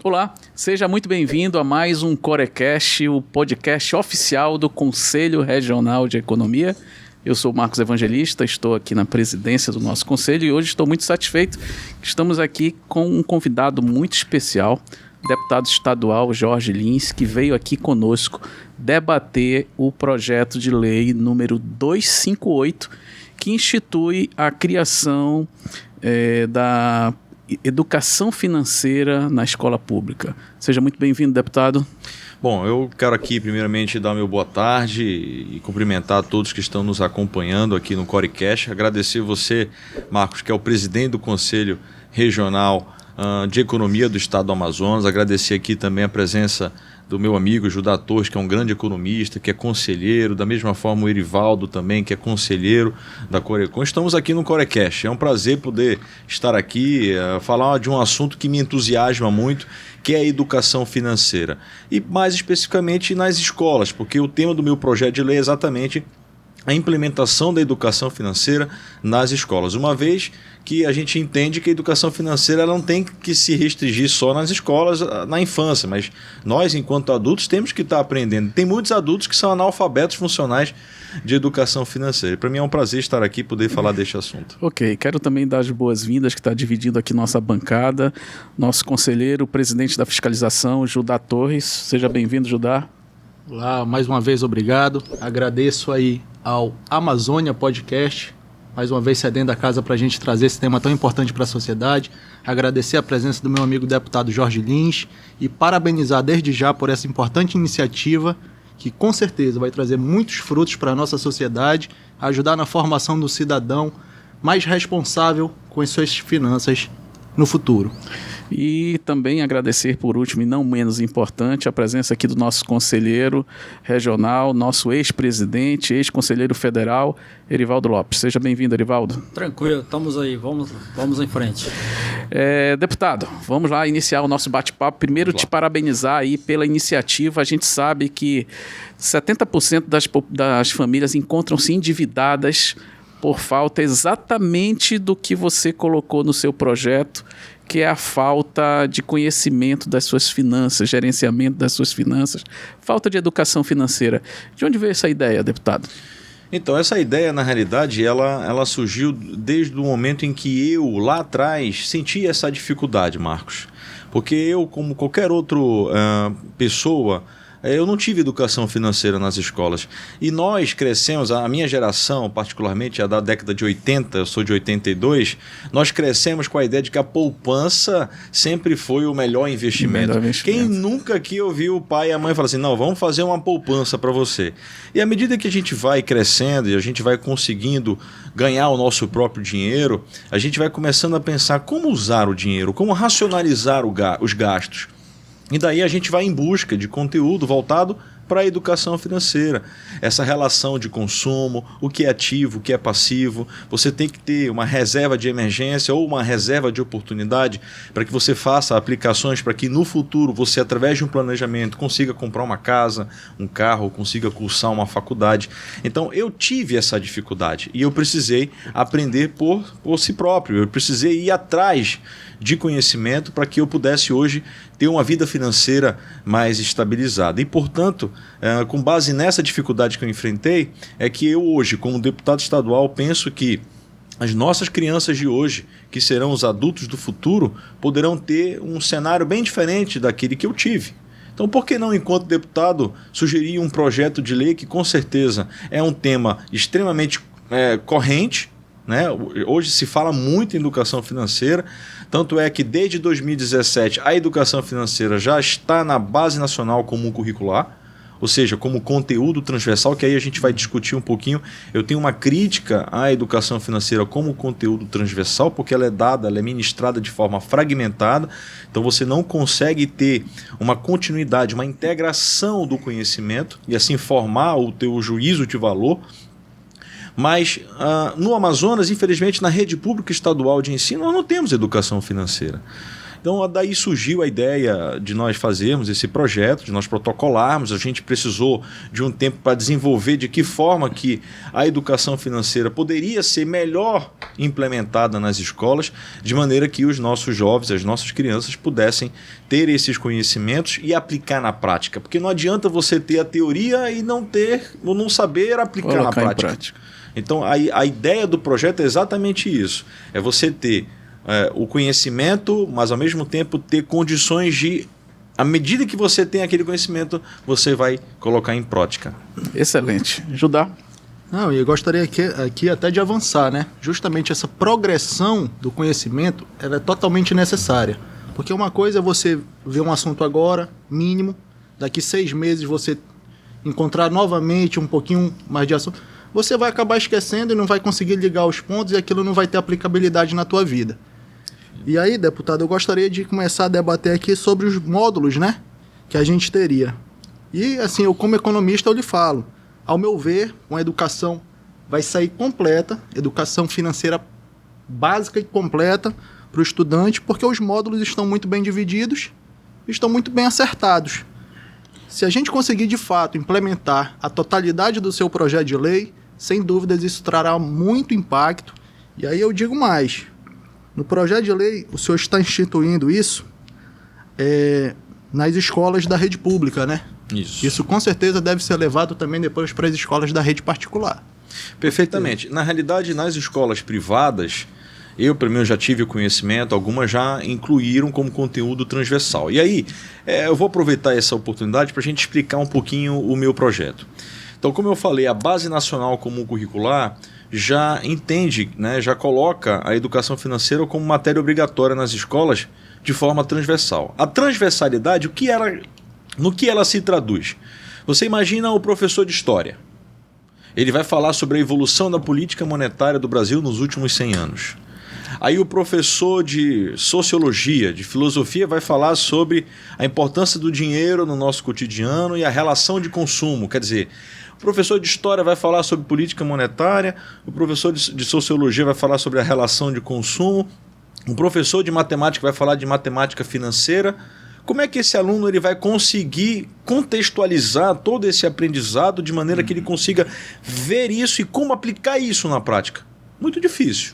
Olá, seja muito bem-vindo a mais um Corecast, o podcast oficial do Conselho Regional de Economia. Eu sou o Marcos Evangelista, estou aqui na presidência do nosso conselho e hoje estou muito satisfeito que estamos aqui com um convidado muito especial, o deputado estadual Jorge Lins, que veio aqui conosco debater o projeto de lei número 258, que institui a criação da educação financeira na escola pública. Seja muito bem-vindo, deputado. Bom, eu quero aqui primeiramente dar meu boa tarde e cumprimentar a todos que estão nos acompanhando aqui no Corecast. Agradecer você, Marcos, que é o presidente do Conselho Regional de Economia do Estado do Amazonas. Agradecer aqui também a presença do meu amigo Judá Torres, que é um grande economista, que é conselheiro, da mesma forma o Erivaldo também, que é conselheiro da Corecon. Estamos aqui no Corecast, é um prazer poder estar aqui, falar de um assunto que me entusiasma muito, que é a educação financeira. E mais especificamente nas escolas, porque o tema do meu projeto de lei é exatamente a implementação da educação financeira nas escolas, uma vez que a gente entende que a educação financeira ela não tem que se restringir só nas escolas, na infância, mas nós, enquanto adultos, temos que estar aprendendo. Tem muitos adultos que são analfabetos funcionais de educação financeira. Para mim é um prazer estar aqui e poder falar deste assunto. Ok, quero também dar as boas-vindas, que está dividindo aqui nossa bancada, nosso conselheiro, presidente da fiscalização, Judá Torres. Seja bem-vindo, Judá. Olá, mais uma vez obrigado. Agradeço aí ao Amazônia Podcast, mais uma vez cedendo a casa para a gente trazer esse tema tão importante para a sociedade. Agradecer a presença do meu amigo deputado Jorge Lins e parabenizar desde já por essa importante iniciativa que com certeza vai trazer muitos frutos para a nossa sociedade, ajudar na formação do cidadão mais responsável com as suas finanças no futuro. E também agradecer, por último e não menos importante, a presença aqui do nosso conselheiro regional, nosso ex-presidente, ex-conselheiro federal, Erivaldo Lopes. Seja bem-vindo, Erivaldo. Tranquilo, estamos aí, vamos em frente. Deputado, vamos lá iniciar o nosso bate-papo. Primeiro, te parabenizar aí pela iniciativa. A gente sabe que 70% das famílias encontram-se endividadas por falta exatamente do que você colocou no seu projeto, que é a falta de conhecimento das suas finanças, gerenciamento das suas finanças, falta de educação financeira. De onde veio essa ideia, deputado? Então, essa ideia, na realidade, ela surgiu desde o momento em que eu, lá atrás, senti essa dificuldade, Marcos. Porque eu, como qualquer outra pessoa, eu não tive educação financeira nas escolas. E nós crescemos, a minha geração, particularmente a da década de 80, eu sou de 82, nós crescemos com a ideia de que a poupança sempre foi o melhor investimento. Quem nunca aqui ouviu o pai e a mãe falar assim, não, vamos fazer uma poupança para você. E à medida que a gente vai crescendo e a gente vai conseguindo ganhar o nosso próprio dinheiro, a gente vai começando a pensar como usar o dinheiro, como racionalizar os gastos. E daí a gente vai em busca de conteúdo voltado para a educação financeira. Essa relação de consumo, o que é ativo, o que é passivo. Você tem que ter uma reserva de emergência ou uma reserva de oportunidade para que você faça aplicações para que no futuro você, através de um planejamento, consiga comprar uma casa, um carro, consiga cursar uma faculdade. Então eu tive essa dificuldade e eu precisei aprender por si próprio. Eu precisei ir atrás de conhecimento para que eu pudesse hoje ter uma vida financeira mais estabilizada. E, portanto, com base nessa dificuldade que eu enfrentei, é que eu hoje, como deputado estadual, penso que as nossas crianças de hoje, que serão os adultos do futuro, poderão ter um cenário bem diferente daquele que eu tive. Então, por que não, enquanto deputado, sugerir um projeto de lei que, com certeza, é um tema extremamente corrente, né? Hoje se fala muito em educação financeira, tanto é que desde 2017 a educação financeira já está na Base Nacional Comum Curricular, ou seja, como conteúdo transversal, que aí a gente vai discutir um pouquinho. Eu tenho uma crítica à educação financeira como conteúdo transversal, porque ela é ministrada de forma fragmentada, então você não consegue ter uma continuidade, uma integração do conhecimento e assim formar o teu juízo de valor. Mas no Amazonas, infelizmente, na rede pública estadual de ensino, nós não temos educação financeira. Então, daí surgiu a ideia de nós fazermos esse projeto, de nós protocolarmos. A gente precisou de um tempo para desenvolver de que forma que a educação financeira poderia ser melhor implementada nas escolas, de maneira que os nossos jovens, as nossas crianças pudessem ter esses conhecimentos e aplicar na prática. Porque não adianta você ter a teoria e não ter, ou não saber aplicar na prática. Então, a ideia do projeto é exatamente isso. É você ter o conhecimento, mas ao mesmo tempo ter condições de, à medida que você tem aquele conhecimento, você vai colocar em prática. Excelente. Judá? Não, eu gostaria aqui até de avançar, né? Justamente essa progressão do conhecimento, ela é totalmente necessária. Porque uma coisa é você ver um assunto agora, mínimo, daqui 6 meses você encontrar novamente um pouquinho mais de assunto, você vai acabar esquecendo e não vai conseguir ligar os pontos e aquilo não vai ter aplicabilidade na tua vida. E aí, deputado, eu gostaria de começar a debater aqui sobre os módulos, né, que a gente teria. E, assim, eu como economista eu lhe falo, ao meu ver, uma educação vai sair completa, educação financeira básica e completa para o estudante, porque os módulos estão muito bem divididos, estão muito bem acertados. Se a gente conseguir, de fato, implementar a totalidade do seu projeto de lei, sem dúvidas isso trará muito impacto. E aí eu digo mais, no projeto de lei, o senhor está instituindo isso nas escolas da rede pública, né? Isso com certeza deve ser levado também depois para as escolas da rede particular. Perfeitamente. Na realidade, nas escolas privadas, eu, pelo menos, já tive o conhecimento, algumas já incluíram como conteúdo transversal. E aí, eu vou aproveitar essa oportunidade para a gente explicar um pouquinho o meu projeto. Então, como eu falei, a Base Nacional Comum Curricular já entende, né, já coloca a educação financeira como matéria obrigatória nas escolas de forma transversal. A transversalidade, no que ela se traduz? Você imagina o professor de História. Ele vai falar sobre a evolução da política monetária do Brasil nos últimos 100 anos. Aí o professor de Sociologia, de Filosofia, vai falar sobre a importância do dinheiro no nosso cotidiano e a relação de consumo. Quer dizer, o professor de História vai falar sobre política monetária, o professor de Sociologia vai falar sobre a relação de consumo, o professor de Matemática vai falar de matemática financeira. Como é que esse aluno ele vai conseguir contextualizar todo esse aprendizado de maneira que ele consiga ver isso e como aplicar isso na prática? Muito difícil.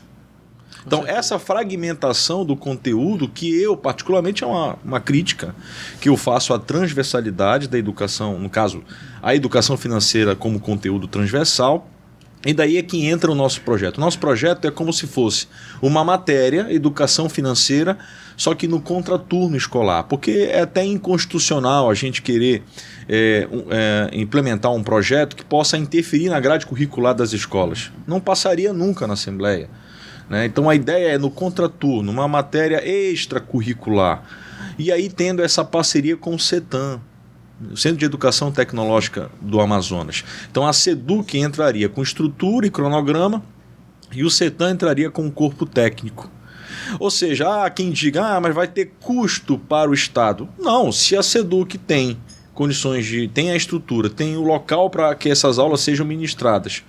Então, essa fragmentação do conteúdo, que eu, particularmente, é uma crítica que eu faço à transversalidade da educação, no caso, a educação financeira como conteúdo transversal, e daí é que entra o nosso projeto. O nosso projeto é como se fosse uma matéria, educação financeira, só que no contraturno escolar, porque é até inconstitucional a gente querer implementar um projeto que possa interferir na grade curricular das escolas. Não passaria nunca na Assembleia. Então a ideia é no contraturno, uma matéria extracurricular. E aí tendo essa parceria com o CETAM, o Centro de Educação Tecnológica do Amazonas. Então a SEDUC entraria com estrutura e cronograma e o CETAM entraria com um corpo técnico. Ou seja, quem diga, mas vai ter custo para o Estado. Não, se a SEDUC tem condições tem a estrutura, tem o local para que essas aulas sejam ministradas,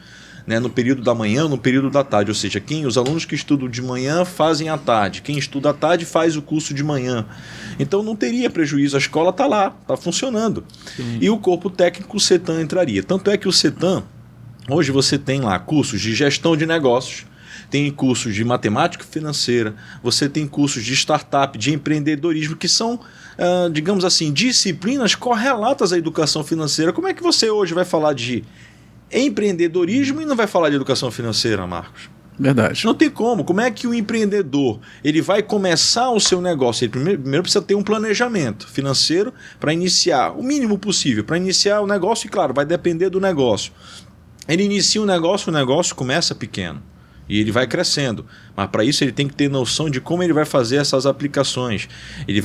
né, no período da manhã, no período da tarde, ou seja, os alunos que estudam de manhã fazem à tarde, quem estuda à tarde faz o curso de manhã. Então não teria prejuízo, a escola está lá, está funcionando. Sim. E o corpo técnico, o CETAM, entraria. Tanto é que o CETAM, hoje você tem lá cursos de gestão de negócios, tem cursos de matemática financeira, você tem cursos de startup, de empreendedorismo, que são, digamos assim, disciplinas correlatas à educação financeira. Como é que você hoje vai falar de empreendedorismo e não vai falar de educação financeira, Marcos? Verdade. Não tem como. Como é que o empreendedor ele vai começar o seu negócio? Ele primeiro precisa ter um planejamento financeiro para iniciar, o mínimo possível, para iniciar o negócio, e claro, vai depender do negócio. Ele inicia o negócio começa pequeno. E ele vai crescendo. Mas para isso ele tem que ter noção de como ele vai fazer essas aplicações. Ele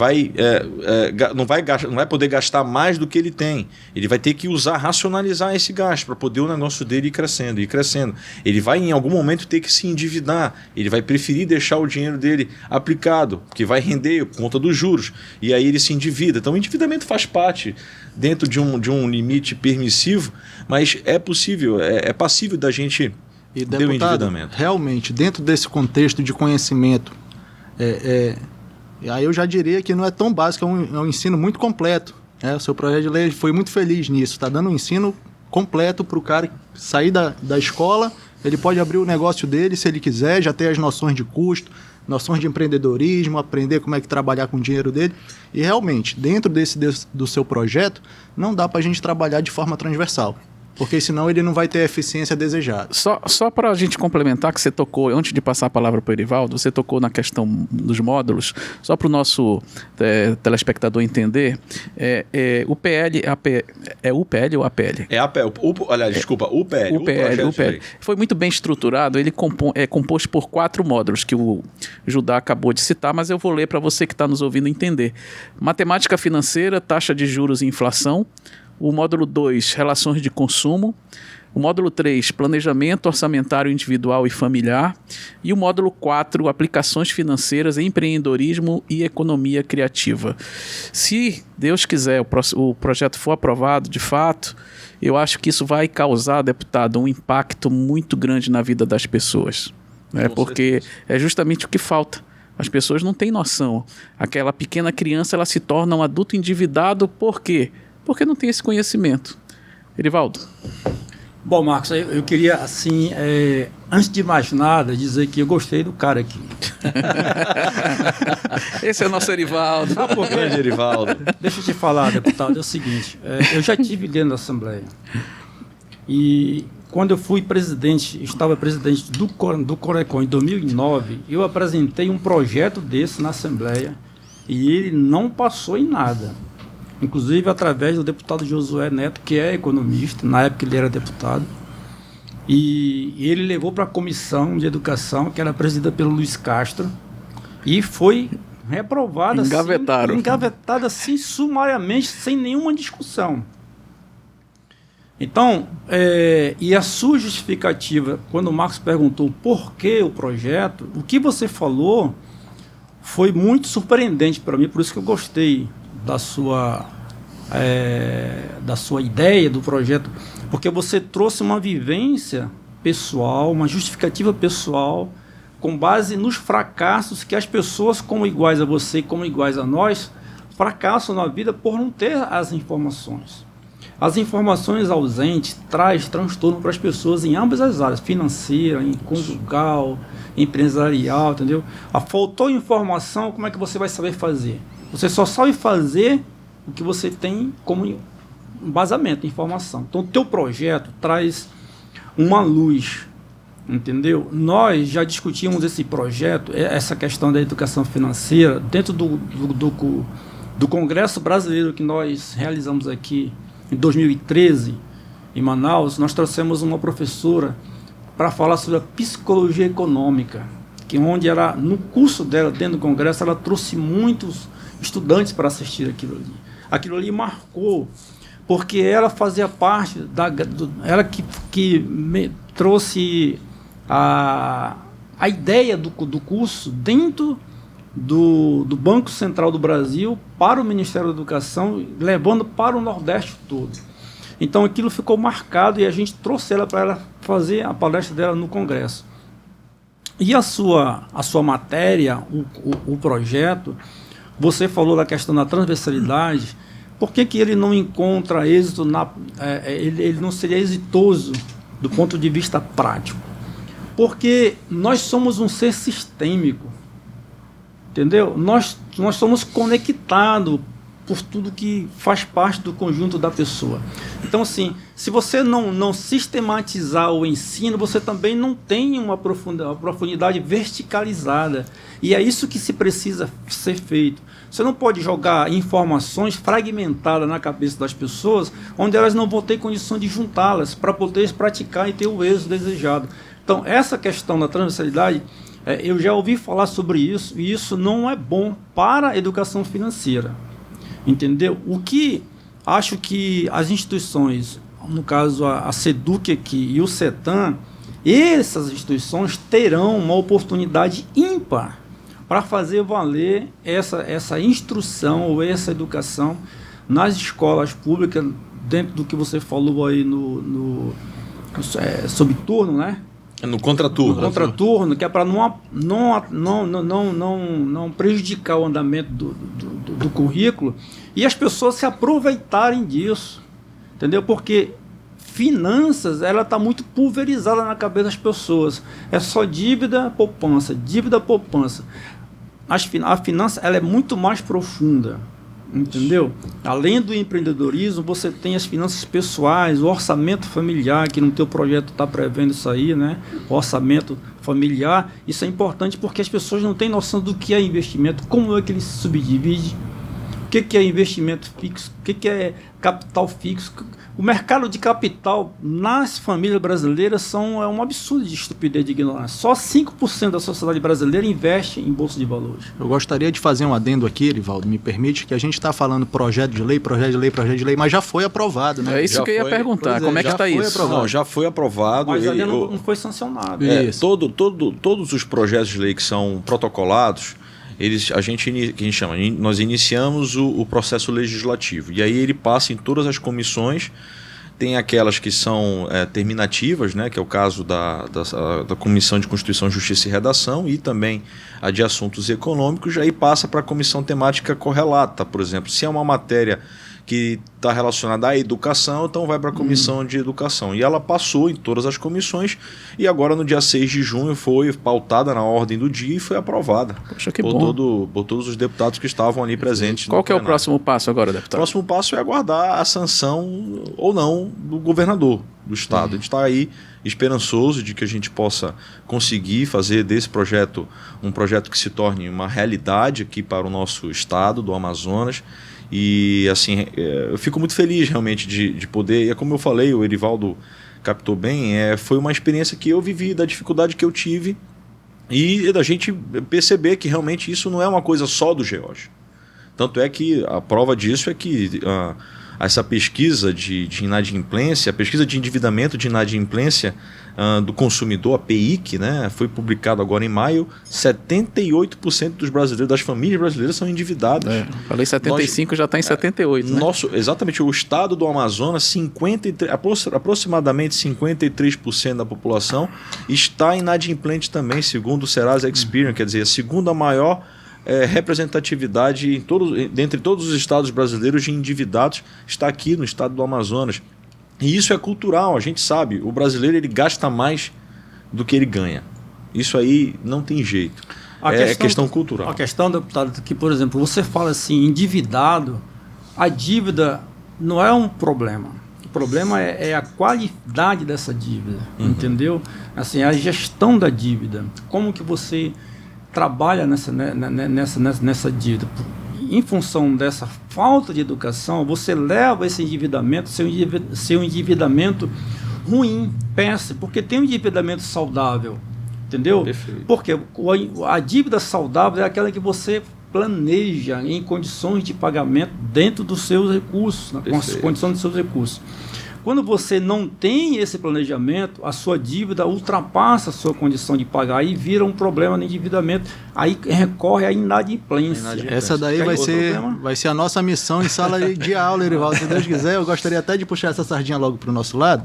não vai poder gastar mais do que ele tem. Ele vai ter que racionalizar esse gasto para poder o negócio dele ir crescendo, ir crescendo. Ele vai em algum momento ter que se endividar. Ele vai preferir deixar o dinheiro dele aplicado, que vai render por conta dos juros. E aí ele se endivida. Então o endividamento faz parte dentro de um limite permissivo, mas é possível, é passível da gente... E, deputado, realmente, dentro desse contexto de conhecimento, E aí eu já diria que não é tão básico, é um ensino muito completo. O seu projeto de lei foi muito feliz nisso, está dando um ensino completo para o cara sair da escola, ele pode abrir o negócio dele se ele quiser, já ter as noções de custo, noções de empreendedorismo, aprender como é que trabalhar com o dinheiro dele. E realmente, dentro do seu projeto, não dá para a gente trabalhar de forma transversal, porque senão ele não vai ter a eficiência desejada. Só para a gente complementar, que você tocou, antes de passar a palavra para o Erivaldo, você tocou na questão dos módulos, só para o nosso telespectador entender, o PL, é o PL ou APL? É APL, aliás, desculpa, UPL. O PL. Foi muito bem estruturado, ele é composto por 4 módulos, que o Judá acabou de citar, mas eu vou ler para você que está nos ouvindo entender. Matemática financeira, taxa de juros e inflação. O módulo 2, relações de consumo. O módulo 3, planejamento orçamentário individual e familiar. E o módulo 4, aplicações financeiras, empreendedorismo e economia criativa. Se Deus quiser, o projeto for aprovado de fato, eu acho que isso vai causar, deputado, um impacto muito grande na vida das pessoas. Né? Porque é justamente o que falta. As pessoas não têm noção. Aquela pequena criança, ela se torna um adulto endividado, por quê? Porque não tem esse conhecimento. Erivaldo. Bom, Marcos, eu queria, assim, antes de mais nada, dizer que eu gostei do cara aqui. Esse é o nosso Erivaldo. Sabe por quê? Erivaldo. Deixa eu te falar, deputado, é o seguinte, eu já estive dentro da Assembleia. E quando eu fui presidente, estava presidente do Corecon em 2009, eu apresentei um projeto desse na Assembleia e ele não passou em nada. Inclusive através do deputado Josué Neto, que é economista, na época ele era deputado, e ele levou para a comissão de educação, que era presidida pelo Luiz Castro, e foi reprovada, engavetada assim, sumariamente, sem nenhuma discussão. Então, e a sua justificativa, quando o Marcos perguntou por que o projeto, o que você falou foi muito surpreendente para mim, por isso que eu gostei da sua ideia, do projeto, porque você trouxe uma vivência pessoal, uma justificativa pessoal, com base nos fracassos que as pessoas como iguais a você, como iguais a nós, fracassam na vida por não ter as informações. As informações ausentes traz transtorno para as pessoas em ambas as áreas, financeira, em conjugal, empresarial, entendeu? Faltou informação, como é que você vai saber fazer? Você só sabe fazer o que você tem como embasamento, informação. Então, o teu projeto traz uma luz, entendeu? Nós já discutimos esse projeto, essa questão da educação financeira, dentro do Congresso Brasileiro que nós realizamos aqui em 2013, em Manaus. Nós trouxemos uma professora para falar sobre a psicologia econômica, que onde ela, no curso dela, dentro do Congresso, ela trouxe muitos estudantes para assistir aquilo ali. Aquilo ali marcou, porque ela fazia parte, ela que trouxe a ideia do curso dentro do Banco Central do Brasil para o Ministério da Educação, levando para o Nordeste todo. Então aquilo ficou marcado e a gente trouxe ela para ela fazer a palestra dela no Congresso. E a sua matéria, o projeto, você falou da questão da transversalidade. Por que ele não encontra êxito, ele não seria exitoso do ponto de vista prático? Porque nós somos um ser sistêmico, entendeu? Nós somos conectados por tudo que faz parte do conjunto da pessoa. Então, assim, se você não sistematizar o ensino, você também não tem uma profundidade verticalizada. E é isso que se precisa ser feito. Você não pode jogar informações fragmentadas na cabeça das pessoas, onde elas não vão ter condição de juntá-las para poder praticar e ter o êxito desejado. Então, essa questão da transversalidade, eu já ouvi falar sobre isso, e isso não é bom para a educação financeira. Entendeu? O que acho que as instituições, no caso a SEDUC aqui e o CETAM, essas instituições terão uma oportunidade ímpar para fazer valer essa instrução ou essa educação nas escolas públicas, dentro do que você falou aí no sob turno, né? No contraturno. No contraturno, que é para não prejudicar o andamento do currículo e as pessoas se aproveitarem disso, entendeu? Porque finanças, ela está muito pulverizada na cabeça das pessoas. É só dívida, poupança, dívida, poupança. A finança, ela é muito mais profunda. Entendeu? Além do empreendedorismo, você tem as finanças pessoais, o orçamento familiar, que no teu projeto está prevendo isso aí, né? O orçamento familiar, isso é importante porque as pessoas não têm noção do que é investimento, como é que ele se subdivide, o que é investimento fixo, o que é capital fixo. O mercado de capital nas famílias brasileiras é um absurdo de estupidez, de ignorância. Só 5% da sociedade brasileira investe em bolsa de valores. Eu gostaria de fazer um adendo aqui, Erivaldo, me permite, que a gente está falando projeto de lei, mas já foi aprovado, né? É isso que eu ia perguntar, como é que está isso? Não, já foi aprovado. Mas ainda não foi sancionado. Todos os projetos de lei que são protocolados, nós iniciamos o processo legislativo. E aí ele passa em todas as comissões. Tem aquelas que são terminativas, né, que é o caso da Comissão de Constituição, Justiça e Redação, e também a de Assuntos Econômicos. Aí passa para a Comissão Temática Correlata, por exemplo. Se é uma matéria que está relacionada à educação, então vai para a Comissão de Educação. E ela passou em todas as comissões e agora no dia 6 de junho foi pautada na ordem do dia e foi aprovada. Poxa, que bom. Por todos os deputados que estavam ali presentes. Qual que é o próximo passo agora, deputado? O próximo passo é aguardar a sanção ou não do governador do estado. A gente está aí esperançoso de que a gente possa conseguir fazer desse projeto um projeto que se torne uma realidade aqui para o nosso estado do Amazonas. E assim, eu fico muito feliz realmente de poder, e é como eu falei, o Erivaldo captou bem, foi uma experiência que eu vivi, da dificuldade que eu tive e da gente perceber que realmente isso não é uma coisa só do GEOS. Tanto é que a prova disso é que essa pesquisa de inadimplência, a pesquisa de endividamento de inadimplência do consumidor, a PEIC, né, foi publicado agora em maio. 78% dos brasileiros, das famílias brasileiras, são endividadas. Falei 75, já está em 78. Né? Exatamente, o estado do Amazonas, aproximadamente 53% da população está inadimplente também, segundo o Serasa Experian, quer dizer, a segunda maior representatividade dentre todos os estados brasileiros de endividados está aqui no estado do Amazonas. E isso é cultural, a gente sabe, o brasileiro ele gasta mais do que ele ganha. Isso aí não tem jeito. É questão cultural. A questão, deputado, que, por exemplo, você fala assim, endividado, a dívida não é um problema. O problema é a qualidade dessa dívida, entendeu? Assim, a gestão da dívida. Como que você trabalha nessa dívida? Em função dessa falta de educação, você leva esse endividamento, seu endividamento ruim, péssimo, porque tem um endividamento saudável, entendeu? Perfeito. Porque a dívida saudável é aquela que você planeja em condições de pagamento dentro dos seus recursos, na condição dos seus recursos. Quando você não tem esse planejamento, a sua dívida ultrapassa a sua condição de pagar e vira um problema no endividamento. Aí recorre à inadimplência. Essa daí vai ser a nossa missão em sala de aula, Erivaldo. Se Deus quiser, eu gostaria até de puxar essa sardinha logo para o nosso lado,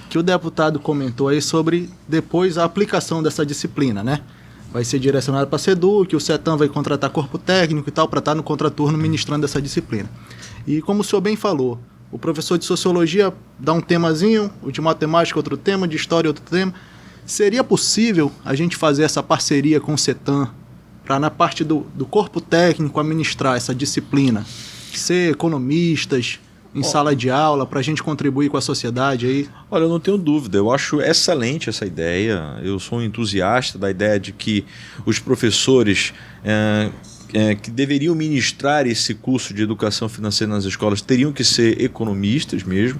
que o deputado comentou aí sobre depois a aplicação dessa disciplina, né? Vai ser direcionado para a SEDUC, o CETAM vai contratar corpo técnico e tal, para estar no contraturno ministrando essa disciplina. E como o senhor bem falou, o professor de sociologia dá um temazinho, o de matemática outro tema, de história outro tema. Seria possível a gente fazer essa parceria com o CETAM para, na parte do corpo técnico, administrar essa disciplina, ser economistas em sala de aula, para a gente contribuir com a sociedade aí? Olha, eu não tenho dúvida, eu acho excelente essa ideia. Eu sou um entusiasta da ideia de que os professores que deveriam ministrar esse curso de educação financeira nas escolas teriam que ser economistas mesmo.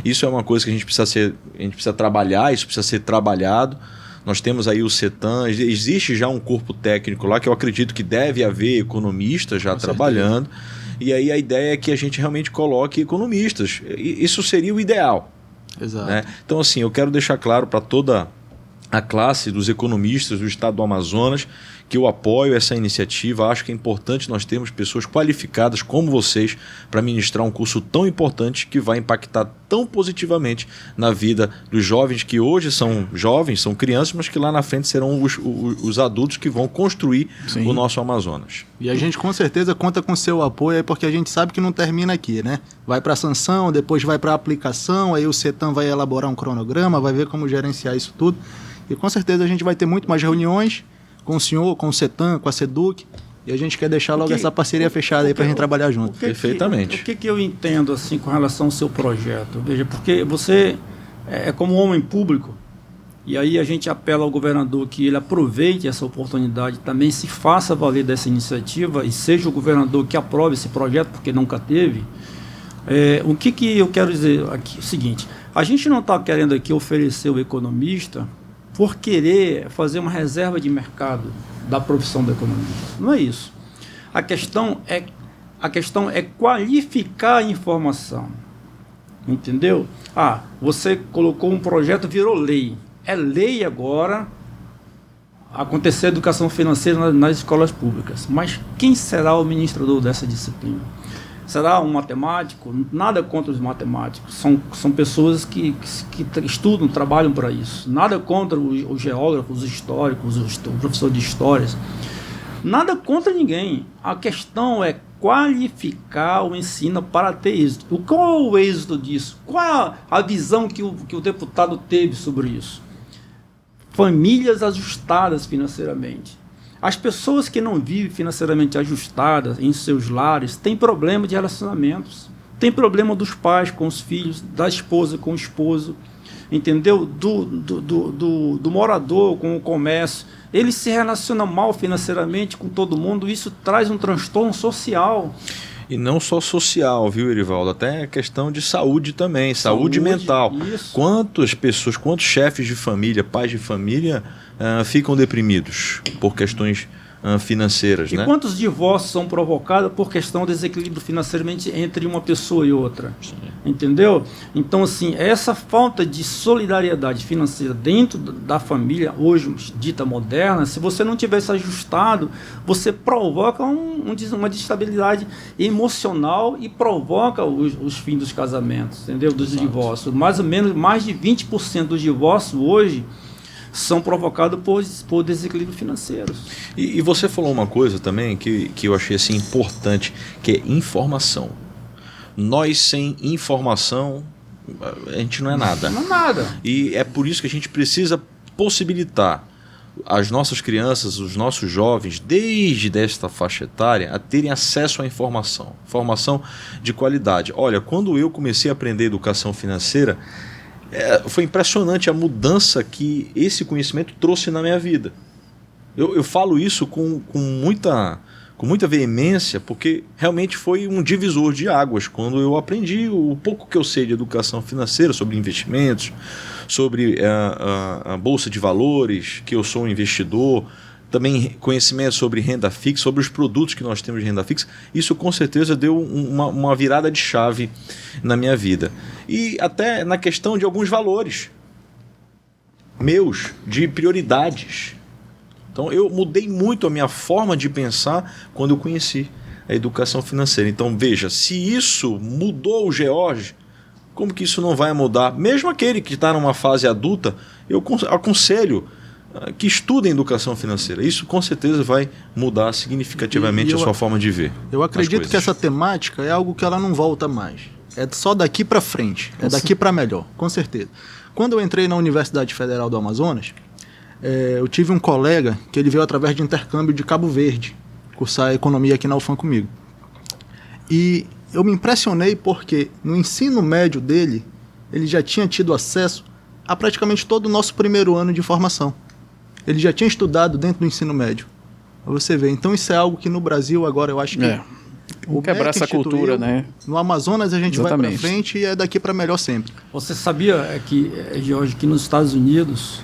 Isso é uma coisa que a gente precisa trabalhar, isso precisa ser trabalhado. Nós temos aí o CETAM, existe já um corpo técnico lá que eu acredito que deve haver economistas já trabalhando. E aí a ideia é que a gente realmente coloque economistas. Isso seria o ideal. Exato. Né? Então, assim, eu quero deixar claro para toda a classe dos economistas do estado do Amazonas que eu apoio essa iniciativa. Acho que é importante nós termos pessoas qualificadas como vocês para ministrar um curso tão importante que vai impactar tão positivamente na vida dos jovens que hoje são jovens, são crianças, mas que lá na frente serão os adultos que vão construir o nosso Amazonas. E a gente com certeza conta com seu apoio aí, porque a gente sabe que não termina aqui, né? Vai para a sanção, depois vai para a aplicação, aí o CETAM vai elaborar um cronograma, vai ver como gerenciar isso tudo. E com certeza a gente vai ter muito mais reuniões com o senhor, com o CETAM, com a SEDUC, e a gente quer deixar logo essa parceria fechada aí para a gente trabalhar junto. Perfeitamente. O que eu entendo assim com relação ao seu projeto? Veja, porque você é como um homem público, e aí a gente apela ao governador que ele aproveite essa oportunidade, também se faça valer dessa iniciativa e seja o governador que aprove esse projeto, porque nunca teve. O que eu quero dizer aqui é o seguinte: a gente não está querendo aqui oferecer o economista por querer fazer uma reserva de mercado da profissão do economista. Não é isso. A questão é qualificar a informação. Entendeu? Você colocou um projeto, virou lei. É lei agora acontecer a educação financeira nas escolas públicas. Mas quem será o administrador dessa disciplina? Será um matemático? Nada contra os matemáticos. São pessoas que estudam, trabalham para isso. Nada contra os geógrafos, os históricos, o professor de histórias. Nada contra ninguém. A questão é qualificar o ensino para ter êxito. Qual é o êxito disso? Qual é a visão que o deputado teve sobre isso? Famílias ajustadas financeiramente. As pessoas que não vivem financeiramente ajustadas em seus lares têm problema de relacionamentos. Tem problema dos pais com os filhos, da esposa com o esposo, entendeu? Do morador com o comércio. Ele se relaciona mal financeiramente com todo mundo. Isso traz um transtorno social. E não só social, viu, Erivaldo? Até questão de saúde também, saúde mental. Isso. Quantas pessoas, quantos chefes de família, pais de família ficam deprimidos por questões financeiras, né? E quantos divórcios são provocados por questão de desequilíbrio financeiramente entre uma pessoa e outra? Sim. Entendeu? Então, assim, essa falta de solidariedade financeira dentro da família, hoje dita moderna, se você não tivesse ajustado, você provoca uma instabilidade emocional e provoca os fins dos casamentos, entendeu? Dos divórcios. Mais ou menos, mais de 20% dos divórcios hoje são provocados por desequilíbrio financeiro. E você falou uma coisa também que eu achei assim, importante, que é informação. Nós sem informação, a gente não é nada. Não é nada. E é por isso que a gente precisa possibilitar as nossas crianças, os nossos jovens, desde esta faixa etária, a terem acesso à informação de qualidade. Olha, quando eu comecei a aprender educação financeira, foi impressionante a mudança que esse conhecimento trouxe na minha vida. Eu falo isso com muita veemência, porque realmente foi um divisor de águas quando eu aprendi o pouco que eu sei de educação financeira, sobre investimentos, sobre a bolsa de valores, que eu sou um investidor, também conhecimento sobre renda fixa, sobre os produtos que nós temos de renda fixa. Isso com certeza deu uma virada de chave na minha vida. E até na questão de alguns valores meus, de prioridades. Então eu mudei muito a minha forma de pensar quando eu conheci a educação financeira. Então veja, se isso mudou o George, como que isso não vai mudar? Mesmo aquele que está numa fase adulta, eu aconselho que estudem educação financeira. Isso com certeza vai mudar significativamente a sua forma de ver. Eu acredito que essa temática é algo que ela não volta mais. É só daqui para frente, é daqui para melhor, com certeza. Quando eu entrei na Universidade Federal do Amazonas, eu tive um colega que ele veio através de intercâmbio de Cabo Verde, cursar economia aqui na UFAM comigo. E eu me impressionei porque no ensino médio dele, ele já tinha tido acesso a praticamente todo o nosso primeiro ano de formação. Ele já tinha estudado dentro do ensino médio. Você vê, então isso é algo que no Brasil agora eu acho que... Vamos quebrar essa cultura, né? No Amazonas a gente Exatamente. vai para frente e é daqui para melhor sempre. Você sabia, Jorge, que nos Estados Unidos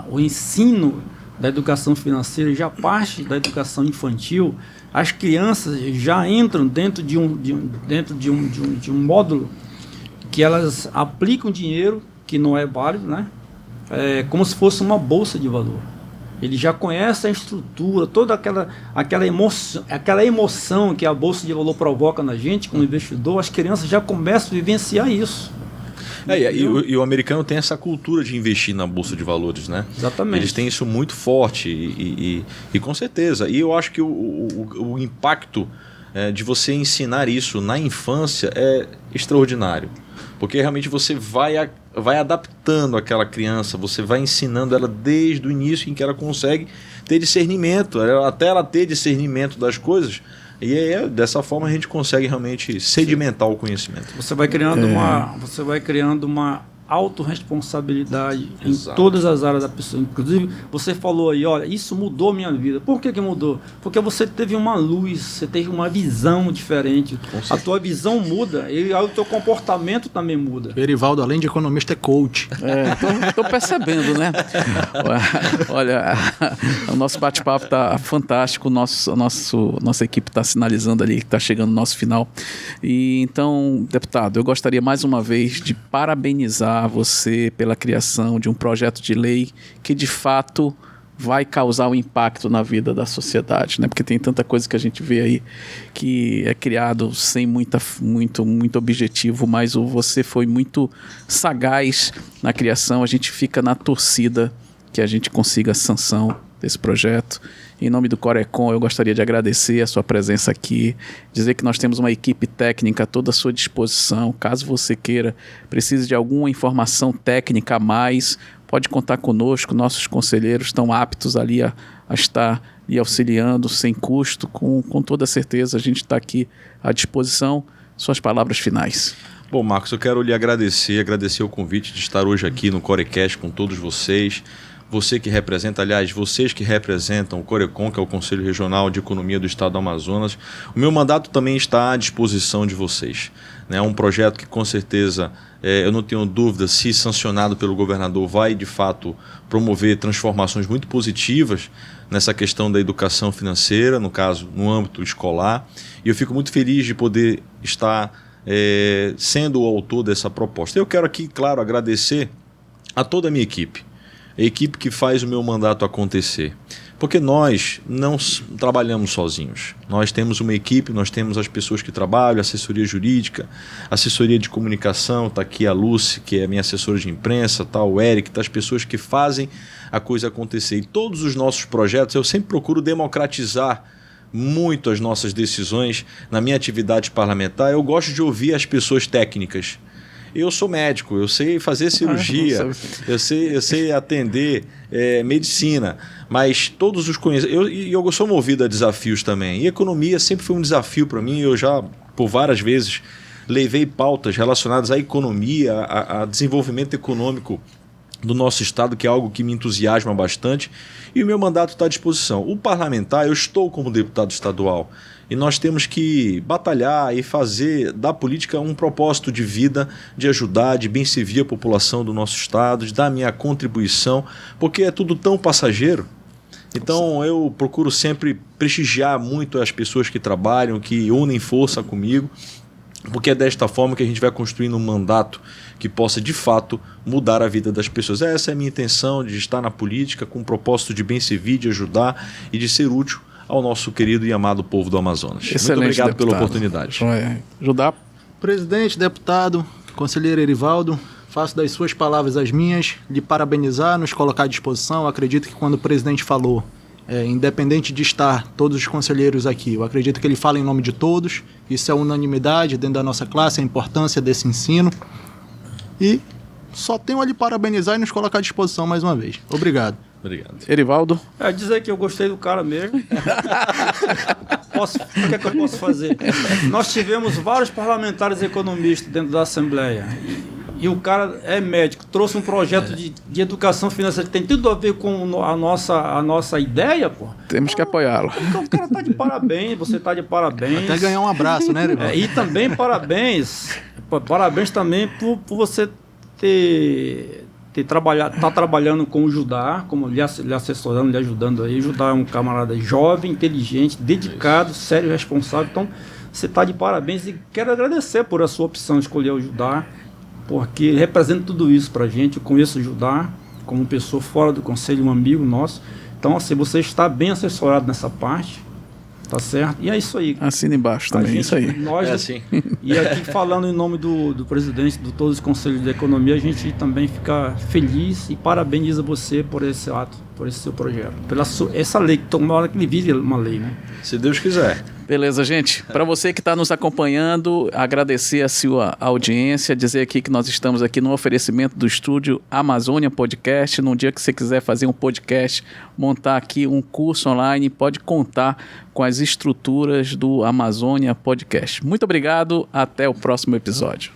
o ensino da educação financeira já parte da educação infantil? As crianças já entram dentro de um módulo que elas aplicam dinheiro que não é válido, né? como se fosse uma bolsa de valor. Ele já conhece a estrutura, toda aquela emoção que a bolsa de valor provoca na gente, como investidor. As crianças já começam a vivenciar isso. E o americano tem essa cultura de investir na bolsa de valores, né? Exatamente. Eles têm isso muito forte e com certeza. E eu acho que o impacto de você ensinar isso na infância é extraordinário. Porque realmente você vai adaptando aquela criança, você vai ensinando ela desde o início em que ela consegue ter discernimento, até ela ter discernimento das coisas. E dessa forma a gente consegue realmente sedimentar o conhecimento. Você vai criando uma autorresponsabilidade em Exato. todas as áreas da pessoa. Inclusive, você falou aí, olha, isso mudou minha vida. Por que mudou? Porque você teve uma luz, você teve uma visão diferente. A tua visão muda e o teu comportamento também muda. Erivaldo, além de economista, é coach. Tô percebendo, né? Olha, o nosso bate-papo tá fantástico, nossa equipe está sinalizando ali que está chegando no nosso final. E então, deputado, eu gostaria mais uma vez de parabenizar você pela criação de um projeto de lei que de fato vai causar um impacto na vida da sociedade, né? Porque tem tanta coisa que a gente vê aí que é criado sem muito objetivo, mas você foi muito sagaz na criação. A gente fica na torcida que a gente consiga a sanção desse projeto. Em nome do Corecon, eu gostaria de agradecer a sua presença aqui, dizer que nós temos uma equipe técnica toda à sua disposição. Caso você queira, precise de alguma informação técnica a mais, pode contar conosco. Nossos conselheiros estão aptos ali a estar lhe auxiliando sem custo. Com toda certeza, a gente está aqui à disposição. Suas palavras finais. Bom, Marcos, eu quero lhe agradecer o convite de estar hoje aqui no Corecast com todos vocês. Você que representa, aliás, vocês que representam o Corecon, que é o Conselho Regional de Economia do Estado do Amazonas, o meu mandato também está à disposição de vocês. É um projeto que, com certeza, eu não tenho dúvida, se sancionado pelo governador, vai, de fato, promover transformações muito positivas nessa questão da educação financeira, no caso, no âmbito escolar. E eu fico muito feliz de poder estar sendo o autor dessa proposta. Eu quero aqui, claro, agradecer a toda a minha equipe. A equipe que faz o meu mandato acontecer. Porque nós não trabalhamos sozinhos. Nós temos uma equipe, nós temos as pessoas que trabalham, assessoria jurídica, assessoria de comunicação, está aqui a Lúcia, que é minha assessora de imprensa, tá o Eric, tá as pessoas que fazem a coisa acontecer. E todos os nossos projetos, eu sempre procuro democratizar muito as nossas decisões na minha atividade parlamentar. Eu gosto de ouvir as pessoas técnicas. Eu sou médico, eu sei fazer cirurgia, eu sei atender medicina, mas todos os conhecimentos... Eu sou movido a desafios também. E economia sempre foi um desafio para mim. Eu já, por várias vezes, levei pautas relacionadas à economia, a desenvolvimento econômico do nosso estado, que é algo que me entusiasma bastante. E o meu mandato está à disposição. O parlamentar, eu estou como deputado estadual. E nós temos que batalhar e fazer da política um propósito de vida, de ajudar, de bem servir a população do nosso estado, de dar a minha contribuição, porque é tudo tão passageiro. Então eu procuro sempre prestigiar muito as pessoas que trabalham, que unem força comigo, porque é desta forma que a gente vai construindo um mandato que possa de fato mudar a vida das pessoas. Essa é a minha intenção, de estar na política com o propósito de bem servir, de ajudar e de ser útil ao nosso querido e amado povo do Amazonas. Excelente, muito obrigado deputado. pela oportunidade. Ajudar. Presidente, deputado, conselheiro Erivaldo, faço das suas palavras as minhas, lhe parabenizar, nos colocar à disposição. Acredito que quando o presidente falou, independente de estar todos os conselheiros aqui, eu acredito que ele fala em nome de todos. Isso é unanimidade dentro da nossa classe, a importância desse ensino. E só tenho a lhe parabenizar e nos colocar à disposição mais uma vez. Obrigado. Obrigado. Erivaldo. Dizer que eu gostei do cara mesmo. O que é que eu posso fazer? Nós tivemos vários parlamentares economistas dentro da Assembleia. E o cara é médico, trouxe um projeto de educação financeira que tem tudo a ver com a nossa ideia, pô. Temos que apoiá-lo. Então, o cara está de parabéns, você está de parabéns. Até ganhar um abraço, né, Erivaldo? E também parabéns também por você tá trabalhando com o Judá, como lhe assessorando, lhe ajudando aí. O Judá é um camarada jovem, inteligente, dedicado, sério, responsável. Então, você está de parabéns e quero agradecer por a sua opção de escolher o Judá, porque ele representa tudo isso para a gente. Eu conheço o Judá, como pessoa fora do conselho, um amigo nosso. Então, assim, você está bem assessorado nessa parte, tá certo? E é isso aí. Assina embaixo também, gente, isso aí. Nós, assim. E aqui falando em nome do presidente de todos os conselhos de economia, a gente também fica feliz e parabeniza você por esse ato, por esse seu projeto. Essa lei, que uma hora que ele vire uma lei, né? Se Deus quiser. Beleza, gente. Para você que está nos acompanhando, agradecer a sua audiência, dizer aqui que nós estamos aqui no oferecimento do estúdio Amazônia Podcast. Num dia que você quiser fazer um podcast, montar aqui um curso online, pode contar com as estruturas do Amazônia Podcast. Muito obrigado, até o próximo episódio.